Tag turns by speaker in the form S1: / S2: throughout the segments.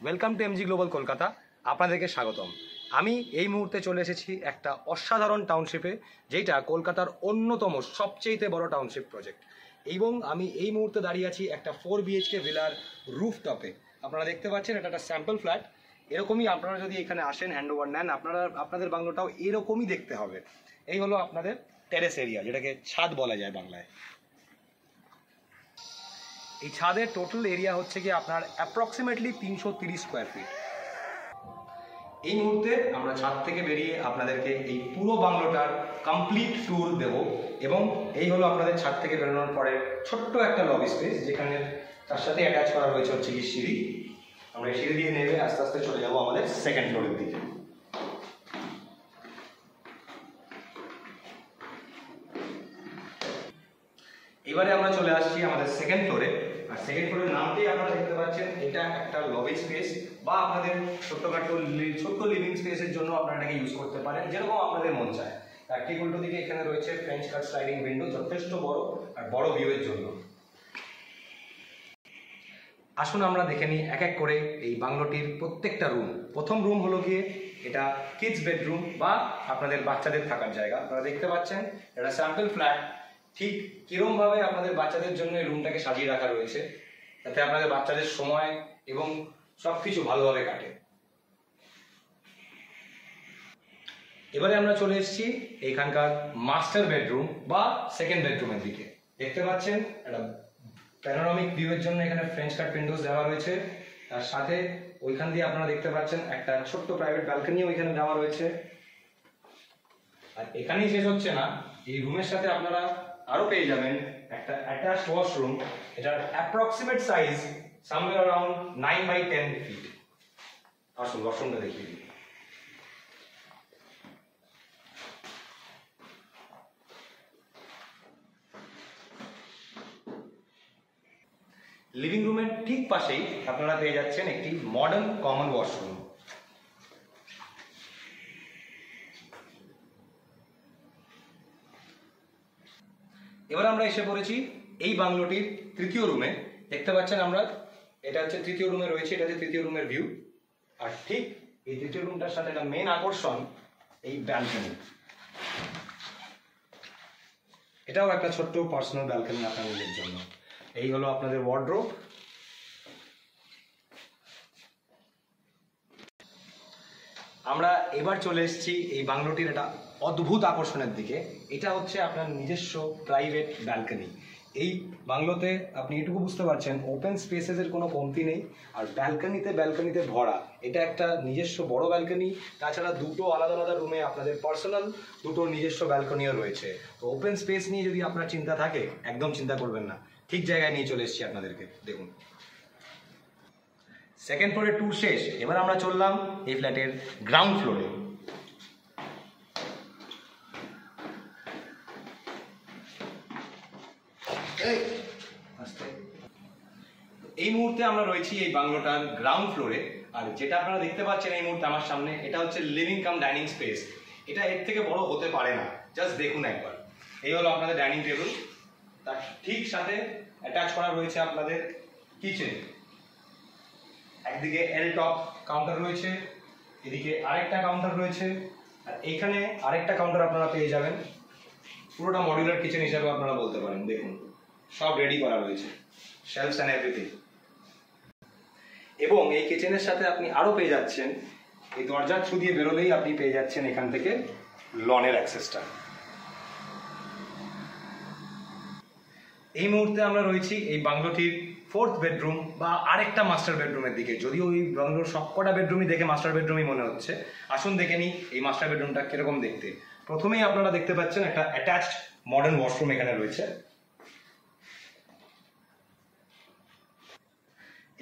S1: Welcome to MG global Kolkata. আপনাদেরকে স্বাগতম। আমি এই মুহূর্তে চলে এসেছি একটা অসাধারণ টাউনশিপে, যেটা কলকাতার অন্যতম সবচেয়ে বড় টাউনশিপ প্রজেক্ট। এবং আমি এই মুহূর্তে দাঁড়িয়ে আছি একটা 4 BHK ভিলার রুফটপে। আপনারা দেখতে পাচ্ছেন এটা একটা স্যাম্পল ফ্ল্যাট। এরকমই আপনারা যদি এখানে আসেন, হ্যান্ড ওভার নেন, আপনাদের বাংলোটাও এরকমই দেখতে হবে। এই হলো আপনাদের টেরেস এরিয়া, যেটাকে ছাদ বলা যায় বাংলায়। এই ছাদের টোটাল এরিয়া হচ্ছে কি আপনার অ্যাপ্রক্সিমেটলি 330 স্কোয়ার ফিট। এই মুহূর্তে আমরা ছাদ থেকে বেরিয়ে আপনাদেরকে এই পুরো বাংলোটার কমপ্লিট ট্যুর দেব। এবং এই হলো আপনাদের ছাদ থেকে বেরোনোর পরে ছোট্ট একটা লবি স্পেস, যেখানে তার সাথে অ্যাটাচ করা রয়েছে হচ্ছে কি সিঁড়ি। আমরা সিঁড়ি দিয়ে নেমে আস্তে আস্তে চলে যাব আমাদের সেকেন্ড ফ্লোরের দিকে। এবারে আমরা চলে আসছি আমাদের সেকেন্ড ফ্লোরে। আর সেকেন্ড ফ্লোরের নামটাই আপনারা দেখতে পাচ্ছেন, এটা একটা লবি স্পেস বা আপনাদের ছোট্ট লিভিং স্পেসের জন্য আপনারা এটাকে ইউজ করতে পারেন যেরকম আপনাদের মন চায়। আর ঠিক উল্টো দিকে এখানে রয়েছে ফ্রেঞ্চ কাট স্লাইডিং উইন্ডো, যথেষ্ট বড় আর বড় ভিউয়ের জন্য। আসুন আমরা দেখে নিই এক এক করে এই বাংলোটির প্রত্যেকটা রুম। প্রথম রুম হলো গিয়ে এটা কিডস বেডরুম বা আপনাদের বাচ্চাদের থাকার জায়গা। আপনারা দেখতে পাচ্ছেন এটা স্যাম্পল ফ্ল্যাট। ঠিক কিরমভাবে আপনাদের বাচ্চাদের জন্য এই রুমটাকে সাজিয়ে রাখা রয়েছে, যাতে আপনাদের বাচ্চাদের সময় এবং সবকিছু ভালোভাবে কাটে। এবারে আমরা চলে এসেছি এখানকার মাস্টার বেডরুম বা সেকেন্ড বেডরুমের দিকে। দেখতে পাচ্ছেন একটা প্যানোরামিক ভিউয়ের জন্য এখানে ফ্রেঞ্চ কাট উইন্ডোজ দেওয়া রয়েছে। তার সাথে ওইখান দিয়ে আপনারা দেখতে পাচ্ছেন একটা ছোট্ট প্রাইভেট ব্যালকনি ওইখানে দেওয়া রয়েছে। আর এখানেই শেষ হচ্ছে না, এই রুমের সাথে আপনারা আরো পেয়ে যাবেন একটা অ্যাটাচড ওয়াশরুম। এটার approximate size somewhere around 9x10 feet. আসুন ওয়াশরুমটা দেখিয়ে দিই। লিভিং রুমের ঠিক পাশেই আপনারা পেয়ে যাচ্ছেন একটি মডার্ন কমন ওয়াশরুম। এবার আমরা এসে পড়েছি এই বাংলোটির তৃতীয় রুমে। দেখতে পাচ্ছেন আমরা এটা হচ্ছে তৃতীয় রুমে রয়েছে, এটা হচ্ছে তৃতীয় রুমের ভিউ। আর ঠিক এই তৃতীয় রুমটার সাথে একটা মেন আকর্ষণ এই ব্যালকনি। এটাও একটা ছোট্ট পার্সোনাল ব্যালকনি আপনাদের জন্য। এই হলো আপনাদের ওয়ার্ডরোব। আমরা এবার চলে এসেছি এই বাংলোটির একটা অদ্ভুত আকর্ষণের দিকে। এটা হচ্ছে আপনার নিজস্ব প্রাইভেট ব্যালকনি। এই বাংলোতে আপনি এটুকু বুঝতে পারছেন ওপেন স্পেসেসের কোনো কমতি নেই, আর ব্যালকনিতে ভরা। এটা একটা নিজস্ব বড় ব্যালকনি, তাছাড়া দুটো আলাদা আলাদা রুমে আপনাদের পার্সোনাল দুটো নিজস্ব ব্যালকনিও রয়েছে। তো ওপেন স্পেস নিয়ে যদি আপনার চিন্তা থাকে, একদম চিন্তা করবেন না, ঠিক জায়গায় নিয়ে চলে এসেছি আপনাদেরকে। দেখুন সেকেন্ড ফ্লোরের ট্যুর শেষ। এবার আমরা চললাম এই ফ্ল্যাটের গ্রাউন্ড ফ্লোরে। এই মুহূর্তে আমরা রয়েছি এই বাংলোটার গ্রাউন্ড ফ্লোরে। আর যেটা আপনারা দেখতে পাচ্ছেন এই মুহূর্তে আমার সামনে, এটা হচ্ছে লিভিং কাম ডাইনিং স্পেস। এটা এর থেকে বড় হতে পারে না, জাস্ট দেখুন একবার। এই হলো আপনাদের ডাইনিং টেবিল, তার ঠিক সাথে অ্যাটাচ করা রয়েছে আপনাদের কিচেন। একদিকে এল টপ কাউন্টার রয়েছে, এদিকে আরেকটা কাউন্টার রয়েছে, আর এইখানে আরেকটা কাউন্টার আপনারা পেয়ে যাবেন। পুরোটা মডিউলার কিচেন হিসাবে আপনারা বলতে পারেন। দেখুন সব রেডি করা রয়েছে, শেলফস এন্ড এভরিথিং। এবং এই কিচেনের সাথে আপনি আরো পেয়ে যাচ্ছেন, এই দরজার থ্রু দিয়ে বেরোলেই আপনি পেয়ে যাচ্ছেন এখান থেকে লনের অ্যাক্সেসটা। এই মুহূর্তে আমরা রয়েছি এই বাংলোটির ফোর্থ বেডরুম বা আরেকটা মাস্টার বেডরুমের দিকে। যদিও ওই বাংলোর সবকটা বেডরুমই দেখে মাস্টার বেডরুমই মনে হচ্ছে। আসুন দেখে নিই এই মাস্টার বেডরুমটা কিরকম দেখতে। প্রথমেই আপনারা দেখতে পাচ্ছেন একটা অ্যাটাচড মডার্ন ওয়াশরুম এখানে রয়েছে।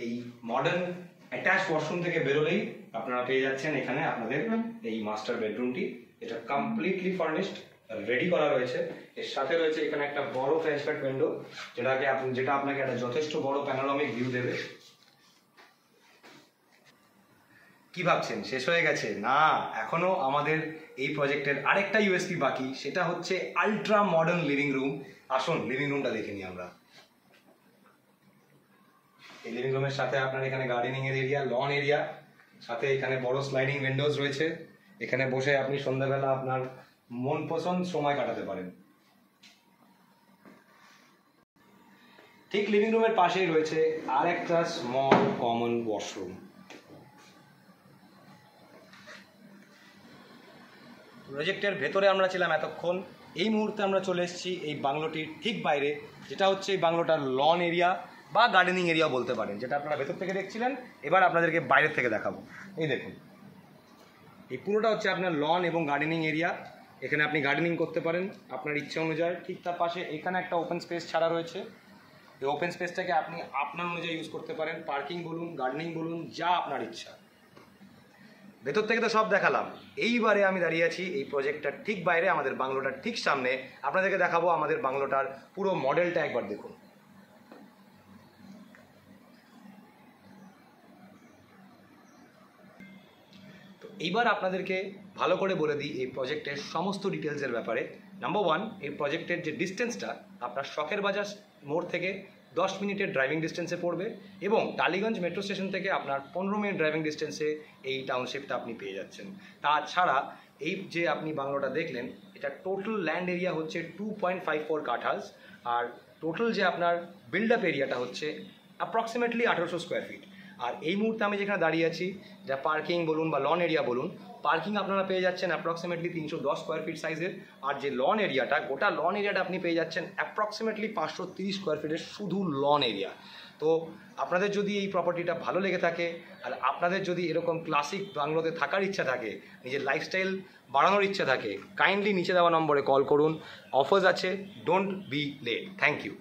S1: এই মডার্ন অ্যাটাচড ওয়াশরুম থেকে বেরোলেই আপনারা পেয়ে যাচ্ছেন এখানে আপনাদের এই মাস্টার বেডরুমটি। এটা কমপ্লিটলি ফার্নিশড, রেডি করা রয়েছে। এর সাথে রয়েছে এখানে একটা বড় ফ্রেঞ্চ কাট উইন্ডো, যেটা আপনাকে একটা যথেষ্ট বড় প্যানোরামিক ভিউ দেবে। কি ভাবছেন শেষ হয়ে গেছে? না, এখনো আমাদের এই প্রজেক্টের আরেকটা ইউএসপি বাকি, সেটা হচ্ছে আল্ট্রা মডার্ন লিভিং রুম। আসুন লিভিং রুমটা দেখে নিই আমরা। এই লিভিং রুমের সাথে আপনার এখানে গার্ডেনিং এর এরিয়া, লন এরিয়া, সাথে এখানে বড় স্লাইডিং উইন্ডোজ রয়েছে। এখানে বসে আপনি সন্ধ্যাবেলা আপনার মন পছন্দ সময় কাটাতে পারেন। ঠিক লিভিং রুমের পাশেই রয়েছে আর একটা স্মল কমন ওয়াশরুম। প্রজেক্টের ভেতরে আমরা ছিলাম এতক্ষণ। এই মুহূর্তে আমরা চলে এসেছি এই বাংলোটির ঠিক বাইরে, যেটা হচ্ছে এই বাংলোটার লন এরিয়া বা গার্ডেনিং এরিয়া বলতে পারেন, যেটা আপনারা ভেতর থেকে দেখছিলেন। এবার আপনাদেরকে বাইরের থেকে দেখাবো। এই দেখুন, এই পুরোটা হচ্ছে আপনার লন এবং গার্ডেনিং এরিয়া। এখানে আপনি গার্ডেনিং করতে পারেন আপনার ইচ্ছা অনুযায়ী। ঠিক তার পাশে এখানে একটা ওপেন স্পেস ছাড়া রয়েছে। এই ওপেন স্পেসটাকে আপনি আপনার অনুযায়ী ইউজ করতে পারেন, পার্কিং বলুন, গার্ডেনিং বলুন, যা আপনার ইচ্ছা। ভেতর থেকে তো সব দেখালাম, এইবারে আমি দাঁড়িয়ে আছি এই প্রজেক্টটার ঠিক বাইরে, আমাদের বাংলোটার ঠিক সামনে। আপনাদেরকে দেখাবো আমাদের বাংলোটার পুরো মডেলটা। একবার দেখুন। তো এইবার আপনাদেরকে ভালো করে বলে দিই এই প্রজেক্টের সমস্ত ডিটেলসের ব্যাপারে। নাম্বার 1, এই প্রজেক্টের যে ডিস্টেন্সটা আপনার শখের বাজার মোড় থেকে 10 মিনিটের ড্রাইভিং ডিস্টেন্সে পড়বে, এবং টালিগঞ্জ মেট্রো স্টেশন থেকে আপনার 15 মিনিট ড্রাইভিং ডিস্টেন্সে এই টাউনশিপটা আপনি পেয়ে যাচ্ছেন। তাছাড়া এই যে আপনি বাংলোটা দেখলেন, এটা টোটাল ল্যান্ড এরিয়া হচ্ছে 2.54 কাঠালস, আর টোটাল যে আপনার বিল্ড আপ এরিয়াটা হচ্ছে অ্যাপ্রক্সিমেটলি 1800 স্কোয়ার ফিট। আর এই মুহূর্তে আমি যেখানে দাঁড়িয়ে আছি, যা পার্কিং বলুন বা লন এরিয়া বলুন, পার্কিং আপনারা পেয়ে যাচ্ছেন অ্যাপ্রক্সিমেটলি 310 স্কোয়ার ফিট সাইজের। আর যে লন এরিয়াটা, গোটা লন এরিয়াটা আপনি পেয়ে যাচ্ছেন অ্যাপ্রক্সিমেটলি 530 স্কোয়ার ফিটের শুধু লন এরিয়া। তো আপনাদের যদি এই প্রপার্টিটা ভালো লেগে থাকে, আর আপনাদের যদি এরকম ক্লাসিক বাংলোতে থাকার ইচ্ছা থাকে, নিজের লাইফস্টাইল বাড়ানোর ইচ্ছা থাকে, কাইন্ডলি নিচে দেওয়া নম্বরে কল করুন। অফার্স আছে, don't be late. Thank you.